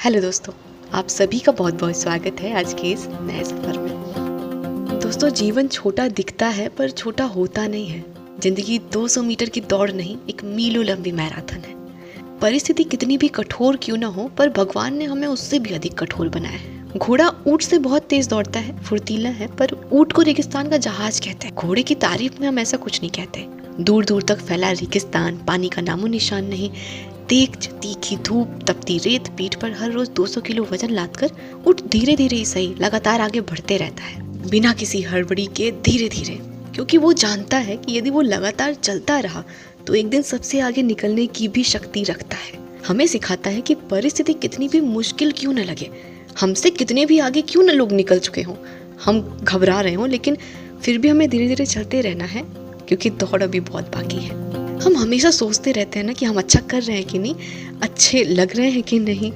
Hello दोस्तों, आप सभी का बहुत बहुत स्वागत है आज के इस नए सफर में। दोस्तों, जीवन छोटा दिखता है पर छोटा होता नहीं है। जिंदगी 200 मीटर की दौड़ नहीं, एक मीलों लंबी मैराथन है। परिस्थिति कितनी भी कठोर क्यों ना हो, पर भगवान ने हमें उससे भी अधिक कठोर बनाया है। घोड़ा ऊंट से बहुत तेज दौड़ता है, फुर्तीला है, पर ऊंट को रेगिस्तान का जहाज कहते हैं। घोड़े की तारीफ में हम ऐसा कुछ नहीं कहते। दूर दूर तक फैला रेगिस्तान, पानी का नामो निशान नहीं। तेज तीखी धूप, तपती रेत, पीठ पर हर रोज 200 किलो वजन लादकर ऊंट धीरे धीरे ही सही लगातार आगे बढ़ते रहता है, बिना किसी हड़बड़ी के, धीरे धीरे, क्योंकि वो जानता है कि यदि वो लगातार चलता रहा तो एक दिन सबसे आगे निकलने की भी शक्ति रखता है। हमें सिखाता है कि परिस्थिति कितनी भी मुश्किल क्यों न लगे, हमसे कितने भी आगे क्यों न लोग निकल चुके हों, हम घबरा रहे हों, लेकिन फिर भी हमें धीरे धीरे चलते रहना है, क्योंकि दौड़ अभी बहुत बाकी है। हम हमेशा सोचते रहते हैं ना कि हम अच्छा कर रहे हैं कि नहीं, अच्छे लग रहे हैं कि नहीं,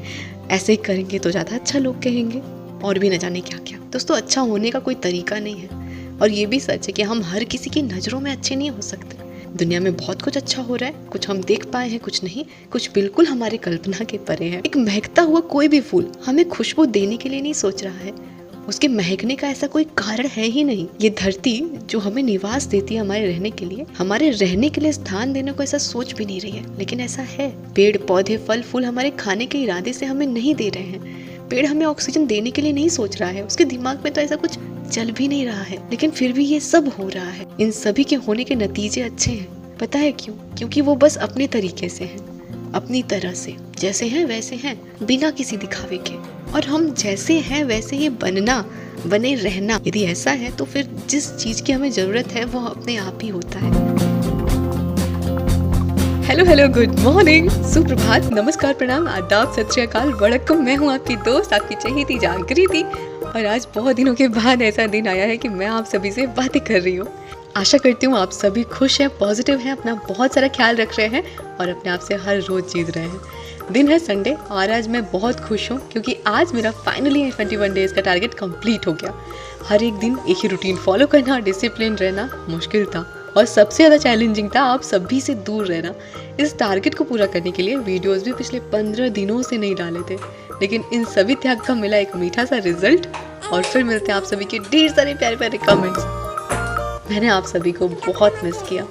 ऐसे करेंगे तो ज़्यादा अच्छा लोग कहेंगे, और भी न जाने क्या क्या। दोस्तों, अच्छा होने का कोई तरीका नहीं है, और ये भी सच है कि हम हर किसी की नज़रों में अच्छे नहीं हो सकते। दुनिया में बहुत कुछ अच्छा हो रहा है, कुछ हम देख पाए हैं, कुछ नहीं, कुछ बिल्कुल हमारे कल्पना के परे है। एक महकता हुआ कोई भी फूल हमें खुशबू देने के लिए नहीं सोच रहा है, उसके महकने का ऐसा कोई कारण है ही नहीं। ये धरती जो हमें निवास देती है हमारे रहने के लिए, हमारे रहने के लिए स्थान देने को ऐसा सोच भी नहीं रही है, लेकिन ऐसा है। पेड़ पौधे फल फूल हमारे खाने के इरादे से हमें नहीं दे रहे हैं। पेड़ हमें ऑक्सीजन देने के लिए नहीं सोच रहा है, उसके दिमाग में तो ऐसा कुछ चल भी नहीं रहा है, लेकिन फिर भी ये सब हो रहा है। इन सभी के होने के नतीजे अच्छे हैं। पता है क्यों? क्योंकि वो बस अपने तरीके से हैं, अपनी तरह से, जैसे हैं वैसे हैं, बिना किसी दिखावे के। और हम जैसे हैं वैसे ही बने रहना। यदि ऐसा है तो फिर जिस चीज की हमें जरूरत है वो अपने आप ही होता है। हेलो, गुड मॉर्निंग, सुप्रभात, नमस्कार, प्रणाम, आदाब, सत श्री अकाल, वड़क्कम। मैं हूँ आपकी दोस्त, आपकी चहेती जागृति, और आज बहुत दिनों के बाद ऐसा दिन आया है कि मैं आप सभी से बातें कर रही हूँ। आशा करती हूँ आप सभी खुश हैं, पॉजिटिव हैं, अपना बहुत सारा ख्याल रख रहे हैं और अपने आप से हर रोज जीत रहे हैं। दिन है संडे, और आज मैं बहुत खुश हूँ क्योंकि आज मेरा फाइनली 21 डेज का टारगेट कंप्लीट हो गया। हर एक दिन एक ही रूटीन फॉलो करना, डिसिप्लिन रहना मुश्किल था, और सबसे ज़्यादा चैलेंजिंग था आप सभी से दूर रहना। इस टारगेट को पूरा करने के लिए वीडियोस भी पिछले 15 दिनों से नहीं डाले थे, लेकिन इन सभी त्याग का मिला एक मीठा सा रिजल्ट। और फिर मिलते हैं आप सभी के ढेर सारे प्यारे प्यारे कमेंट्स। मैंने आप सभी को बहुत मिस किया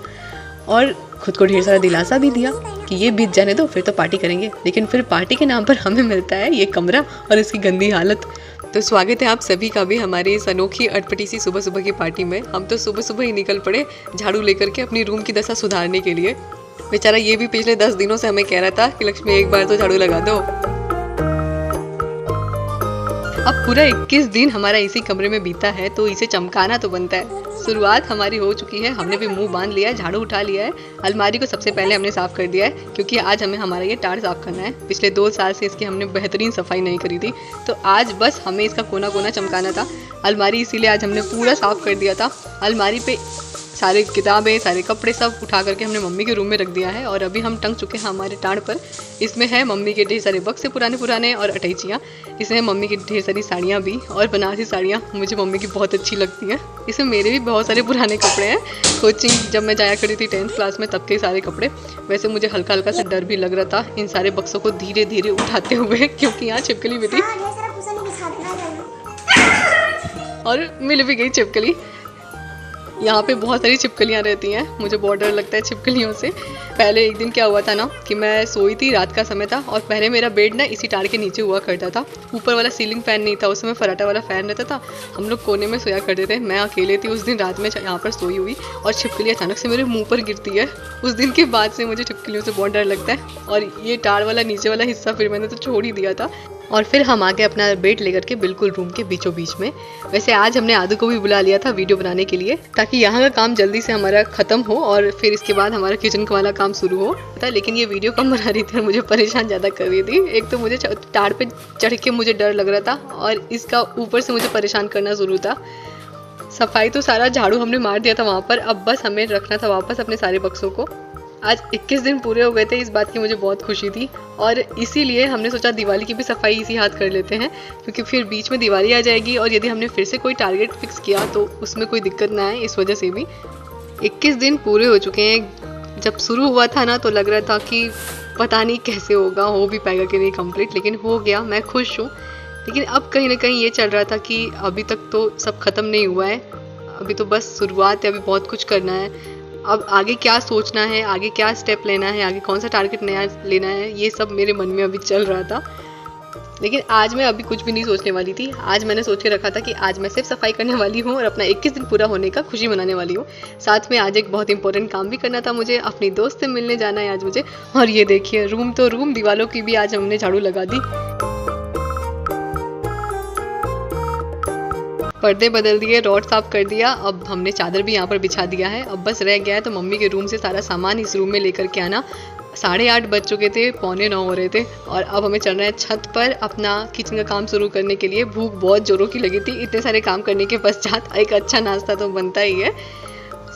और खुद को ढेर सारा दिलासा भी दिया कि ये बीत जाने दो, फिर तो पार्टी करेंगे, लेकिन फिर पार्टी के नाम पर हमें मिलता है ये कमरा और इसकी गंदी हालत। तो स्वागत है आप सभी का भी हमारी इस अनोखी अटपटी सी सुबह सुबह की पार्टी में। हम तो सुबह सुबह ही निकल पड़े झाड़ू लेकर के अपनी रूम की दशा सुधारने के लिए। बेचारा ये भी पिछले 10 दिनों से हमें कह रहा था कि लक्ष्मी एक बार तो झाड़ू लगा दो। अब पूरा 21 दिन हमारा इसी कमरे में बीता है, तो इसे चमकाना तो बनता है। शुरुआत हमारी हो चुकी है, हमने भी मुंह बांध लिया है, झाड़ू उठा लिया है, अलमारी को सबसे पहले हमने साफ कर दिया है, क्योंकि आज हमें हमारा ये टार साफ करना है। पिछले 2 साल से इसकी हमने बेहतरीन सफाई नहीं करी थी, तो आज बस हमें इसका कोना कोना चमकाना था। अलमारी इसीलिए आज हमने पूरा साफ कर दिया था। अलमारी पे सारे किताबें, सारे कपड़े सब उठा करके हमने मम्मी के रूम में रख दिया है, और अभी हम टंग चुके हैं हमारे टाड़ पर। इसमें है मम्मी के ढेर सारे बक्से पुराने और अटैचियाँ। इसमें मम्मी की ढेर सारी साड़ियाँ भी, और बनारसी साड़ियाँ मुझे मम्मी की बहुत अच्छी लगती हैं। इसमें मेरे भी बहुत सारे पुराने कपड़े हैं, कोचिंग जब मैं जाया करी थी 10th क्लास में तब के सारे कपड़े। वैसे मुझे हल्का हल्का सा डर भी लग रहा था इन सारे बक्सों को धीरे धीरे उठाते हुए, क्योंकि यहाँ छिपकली भी थी और मिल भी गई छिपकली। यहाँ पे बहुत सारी छिपकलियाँ रहती हैं, मुझे बहुत डर लगता है छिपकलियों से। पहले एक दिन क्या हुआ था ना कि मैं सोई थी, रात का समय था, और पहले मेरा बेड ना इसी टार के नीचे हुआ करता था। ऊपर वाला सीलिंग फैन नहीं था, उस समय फराटा वाला फैन रहता था। हम लोग कोने में सोया करते थे। मैं अकेले थी उस दिन रात में यहाँ पर सोई हुई, और छिपकली अचानक से मेरे मुँह पर गिरती है। उस दिन के बाद से मुझे छिपकलियों से बहुत डर लगता है, और ये टार वाला नीचे वाला हिस्सा फिर मैंने तो छोड़ ही दिया था। और फिर हम आगे अपना बेड लेकर के बिल्कुल रूम के बीचों बीच में। वैसे आज हमने आदू को भी बुला लिया था वीडियो बनाने के लिए, ताकि यहाँ का काम जल्दी से हमारा खत्म हो और फिर इसके बाद हमारा किचन वाला काम शुरू हो। पता, लेकिन ये वीडियो कम बना रही थी और मुझे परेशान ज़्यादा कर रही थी। एक तो मुझे टाड़ पे चढ़ के मुझे डर लग रहा था, और इसका ऊपर से मुझे परेशान करना शुरू था। सफाई तो सारा झाड़ू हमने मार दिया था वहाँ पर, अब बस हमें रखना था वापस अपने सारे बक्सों को। आज 21 दिन पूरे हो गए थे, इस बात की मुझे बहुत खुशी थी, और इसीलिए हमने सोचा दिवाली की भी सफाई इसी हाथ कर लेते हैं, क्योंकि फिर बीच में दिवाली आ जाएगी, और यदि हमने फिर से कोई टारगेट फिक्स किया तो उसमें कोई दिक्कत ना आए, इस वजह से भी। 21 दिन पूरे हो चुके हैं। जब शुरू हुआ था ना तो लग रहा था कि पता नहीं कैसे होगा, हो भी पाएगा कि नहीं कंप्लीट, लेकिन हो गया, मैं खुश हूँ। लेकिन अब कहीं ना कहीं ये चल रहा था कि अभी तक तो सब खत्म नहीं हुआ है, अभी तो बस शुरुआत है, अभी बहुत कुछ करना है। अब आगे क्या सोचना है, आगे क्या स्टेप लेना है, आगे कौन सा टारगेट नया लेना है, ये सब मेरे मन में अभी चल रहा था। लेकिन आज मैं अभी कुछ भी नहीं सोचने वाली थी। आज मैंने सोच के रखा था कि आज मैं सिर्फ सफाई करने वाली हूँ और अपना 21 दिन पूरा होने का खुशी मनाने वाली हूँ। साथ में आज एक बहुत इंपॉर्टेंट काम भी करना था मुझे, अपनी दोस्त से मिलने जाना है आज मुझे। और ये देखिए, रूम तो रूम, दीवारों की भी आज हमने झाड़ू लगा दी, पर्दे बदल दिए, रॉड साफ कर दिया, अब हमने चादर भी यहाँ पर बिछा दिया है। अब बस रह गया है तो मम्मी के रूम से सारा सामान इस रूम में लेकर के आना। 8:30 बज चुके थे, 8:45 हो रहे थे और अब हमें चलना है छत पर अपना किचन का काम शुरू करने के लिए। भूख बहुत जोरों की लगी थी, इतने सारे काम करने के पश्चात एक अच्छा नाश्ता तो बनता ही है।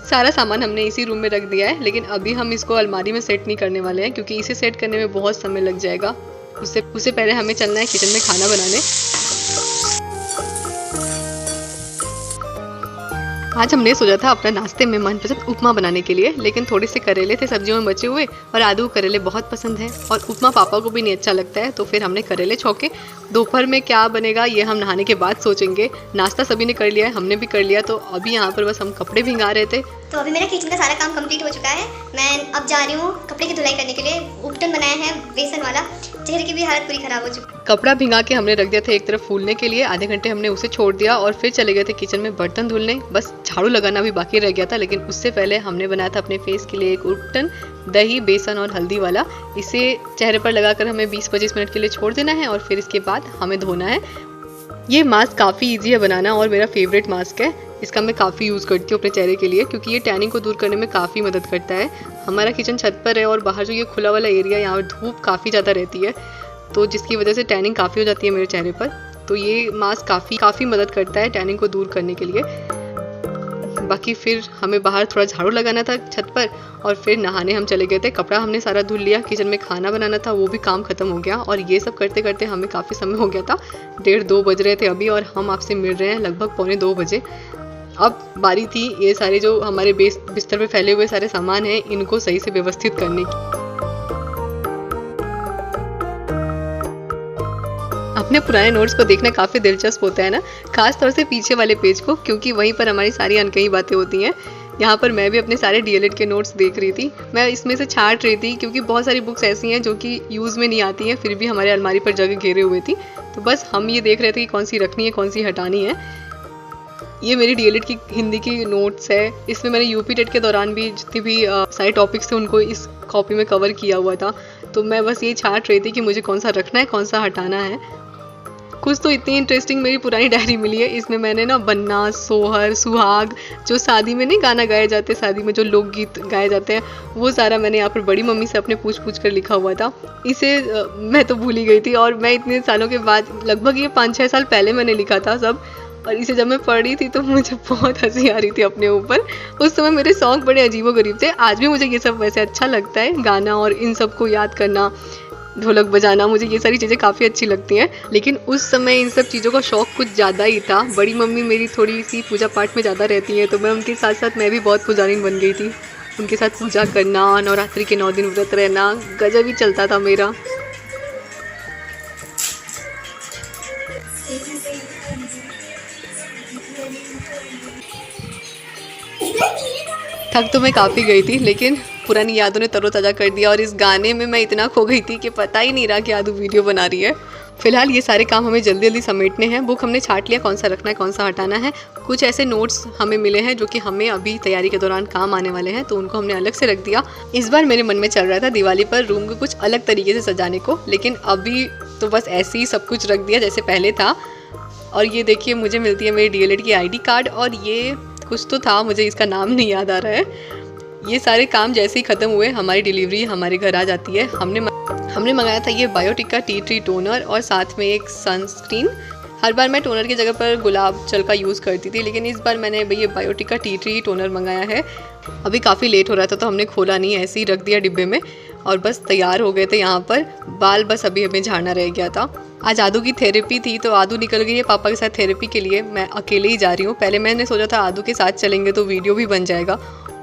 सारा सामान हमने इसी रूम में रख दिया है, लेकिन अभी हम इसको अलमारी में सेट नहीं करने वाले हैं क्योंकि इसे सेट करने में बहुत समय लग जाएगा। उससे पहले हमें चलना है किचन में खाना बनाने। आज हमने सोचा था अपना नाश्ते में मनपसंद उपमा बनाने के लिए, लेकिन थोड़े से करेले थे सब्जियों में बचे हुए और आलू करेले बहुत पसंद है और उपमा पापा को भी नहीं अच्छा लगता है, तो फिर हमने करेले छौके। दोपहर में क्या बनेगा ये हम नहाने के बाद सोचेंगे। नाश्ता सभी ने कर लिया है, हमने भी कर लिया, तो अभी यहाँ पर बस हम कपड़े भिंगा रहे थे। तो अभी मेरा किचन का सारा काम कंप्लीट हो चुका है। मैं अब जा रही हूँ कपड़े की धुलाई करने के लिए। उपटन बनाया है बेसन वाला, चेहरे की भी हालत पूरी खराब हो चुकी। कपड़ा भिंगा के हमने रख दिया था एक तरफ फूलने के लिए, आधे घंटे हमने उसे छोड़ दिया और फिर चले गए थे किचन में बर्तन धुलने। बस झाड़ू लगाना भी बाकी रह गया था, लेकिन उससे पहले हमने बनाया था अपने फेस के लिए एक उपटन, दही, बेसन और हल्दी वाला। इसे चेहरे पर लगाकर हमें 20-25 मिनट के लिए छोड़ देना है और फिर इसके बाद हमें धोना है। ये मास्क काफ़ी इजी है बनाना और मेरा फेवरेट मास्क है। इसका मैं काफ़ी यूज़ करती हूँ अपने चेहरे के लिए क्योंकि ये टैनिंग को दूर करने में काफ़ी मदद करता है। हमारा किचन छत पर है और बाहर जो ये खुला वाला एरिया, यहाँ धूप काफ़ी ज़्यादा रहती है, तो जिसकी वजह से टैनिंग काफ़ी हो जाती है मेरे चेहरे पर। तो ये मास्क काफ़ी मदद करता है टैनिंग को दूर करने के लिए। बाकी फिर हमें बाहर थोड़ा झाड़ू लगाना था छत पर और फिर नहाने हम चले गए थे। कपड़ा हमने सारा धुल लिया, किचन में खाना बनाना था वो भी काम खत्म हो गया और ये सब करते करते हमें काफ़ी समय हो गया था। 1:30-2 बज रहे थे अभी और हम आपसे मिल रहे हैं लगभग 1:45 बजे। अब बारी थी ये सारे जो हमारे बिस्तर पे फैले हुए सारे सामान हैं, इनको सही से व्यवस्थित करने की। अपने पुराने नोट्स को देखना काफ़ी दिलचस्प होता है ना, खास तौर से पीछे वाले पेज को, क्योंकि वहीं पर हमारी सारी अनकही बातें होती हैं। यहाँ पर मैं भी अपने सारे डीएलएड के नोट्स देख रही थी। मैं इसमें से छांट रही थी क्योंकि बहुत सारी बुक्स ऐसी हैं जो कि यूज़ में नहीं आती हैं, फिर भी हमारे अलमारी पर जगह घेरे हुए थी। तो बस हम ये देख रहे थे कि कौन सी रखनी है, कौन सी हटानी है। ये मेरी डीएलएड की हिंदी की नोट्स है। इसमें मैंने यूपी टेट के दौरान भी जितने भी सारे टॉपिक्स थे उनको इस कॉपी में कवर किया हुआ था। तो मैं बस ये छांट रही थी कि मुझे कौन सा रखना है, कौन सा हटाना है। कुछ तो इतनी इंटरेस्टिंग मेरी पुरानी डायरी मिली है। इसमें मैंने ना बन्ना, सोहर, सुहाग, जो शादी में नहीं गाना गाए जाते, शादी में जो लोकगीत गाए जाते हैं, वो सारा मैंने यहाँ पर बड़ी मम्मी से अपने पूछ कर लिखा हुआ था। इसे मैं तो भूल ही गई थी और मैं इतने सालों के बाद, लगभग ये 5-6 साल पहले मैंने लिखा था सब, और इसे जब मैं पढ़ रही थी तो मुझे बहुत हंसी आ रही थी अपने ऊपर। उस समय मेरे शौक बड़े अजीबोगरीब थे। आज भी मुझे ये सब वैसे अच्छा लगता है, गाना और इन सब को याद करना, ढोलक बजाना, मुझे ये सारी चीज़ें काफ़ी अच्छी लगती हैं। लेकिन उस समय इन सब चीज़ों का शौक़ कुछ ज़्यादा ही था। बड़ी मम्मी मेरी थोड़ी सी पूजा पाठ में ज़्यादा रहती हैं, तो मैं उनके साथ साथ मैं भी बहुत पुजारिन बन गई थी। उनके साथ पूजा करना, नवरात्रि के 9 दिन व्रत रहना, गजब ही चलता था मेरा। थक तो मैं काफ़ी गई थी, लेकिन पुरानी यादों ने तरोताज़ा कर दिया और इस गाने में मैं इतना खो गई थी कि पता ही नहीं रहा कि आदू वीडियो बना रही है। फिलहाल ये सारे काम हमें जल्दी जल्दी समेटने हैं। बुक हमने छांट लिया, कौन सा रखना है, कौन सा हटाना है। कुछ ऐसे नोट्स हमें मिले हैं जो कि हमें अभी तैयारी के दौरान काम आने वाले हैं, तो उनको हमने अलग से रख दिया। इस बार मेरे मन में चल रहा था दिवाली पर रूम को कुछ अलग तरीके से सजाने को, लेकिन अभी तो बस ऐसे ही सब कुछ रख दिया जैसे पहले था। और ये देखिए, मुझे मिलती है मेरी डीएलएड की ID कार्ड, और ये कुछ तो था, मुझे इसका नाम नहीं याद आ रहा है। ये सारे काम जैसे ही ख़त्म हुए हमारी डिलीवरी हमारे घर आ जाती है। हमने मंगाया था ये बायोटिका टी ट्री टोनर और साथ में एक सनस्क्रीन। हर बार मैं टोनर की जगह पर गुलाब जल का यूज़ करती थी, लेकिन इस बार मैंने ये बायोटिका टी ट्री टोनर मंगाया है। अभी काफ़ी लेट हो रहा था तो हमने खोला नहीं, ऐसे ही रख दिया डिब्बे में और बस तैयार हो गए थे यहाँ पर। बाल बस अभी हमें झाड़ना रह गया था। आज आदू की थेरेपी थी, तो आदू निकल गई है पापा के साथ थेरेपी के लिए। मैं अकेले ही जा रही हूँ। पहले मैंने सोचा था आदू के साथ चलेंगे तो वीडियो भी बन जाएगा,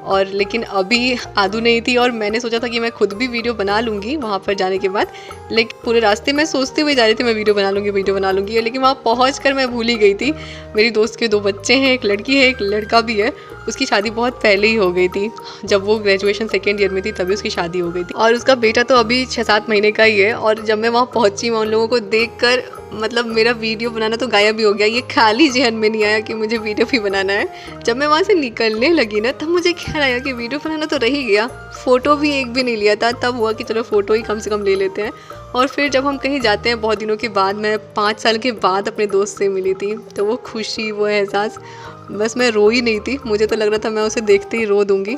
और लेकिन अभी आदू नहीं थी और मैंने सोचा था कि मैं खुद भी वीडियो बना लूँगी वहाँ पर जाने के बाद। लेकिन पूरे रास्ते मैं सोचते हुए जा रही थी मैं वीडियो बना लूँगी, लेकिन वहाँ पहुँचकर मैं भूल ही गई थी। मेरी दोस्त के 2 बच्चे हैं, एक लड़की है एक लड़का भी है। उसकी शादी बहुत पहले ही हो गई थी, जब वो ग्रेजुएशन सेकेंड ईयर में थी तभी उसकी शादी हो गई थी और उसका बेटा तो अभी 6-7 महीने का ही है। और जब मैं वहाँ पहुँची मैं उन लोगों को देखकर मतलब मेरा वीडियो बनाना तो गायब ही हो गया। ये ख्याल ही ज़हन में नहीं आया कि मुझे वीडियो भी बनाना है। जब मैं वहाँ से निकलने लगी ना तब मुझे ख्याल आया कि वीडियो बनाना तो रह ही गया, फ़ोटो भी एक भी नहीं लिया था। तब हुआ कि चलो फ़ोटो ही कम से कम ले लेते हैं। और फिर जब हम कहीं जाते हैं बहुत दिनों के बाद, मैं 5 साल के बाद अपने दोस्त से मिली थी, तो वो खुशी वो एहसास, बस मैं रो ही नहीं थी। मुझे तो लग रहा था मैं उसे देखते ही रो दूँगी।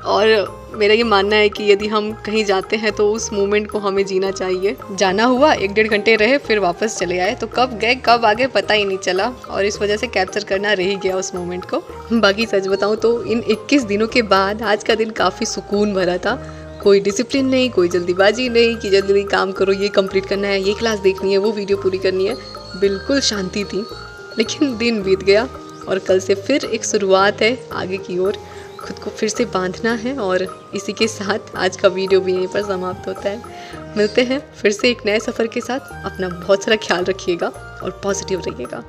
और मेरा ये मानना है कि यदि हम कहीं जाते हैं तो उस मोमेंट को हमें जीना चाहिए। जाना हुआ 1-1.5 घंटे रहे फिर वापस चले आए, तो कब गए कब आ गए पता ही नहीं चला और इस वजह से कैप्चर करना रह ही गया उस मोमेंट को। बाकी सच बताऊँ तो इन 21 दिनों के बाद आज का दिन काफ़ी सुकून भरा था। कोई डिसिप्लिन नहीं, कोई जल्दीबाजी नहीं कि जल्दी काम करो, ये कंप्लीट करना है, ये क्लास देखनी है, वो वीडियो पूरी करनी है। बिल्कुल शांति थी। लेकिन दिन बीत गया और कल से फिर एक शुरुआत है आगे की ओर। खुद को फिर से बांधना है और इसी के साथ आज का वीडियो भी यहीं पर समाप्त होता है। मिलते हैं फिर से एक नए सफ़र के साथ। अपना बहुत सारा ख्याल रखिएगा और पॉजिटिव रहिएगा।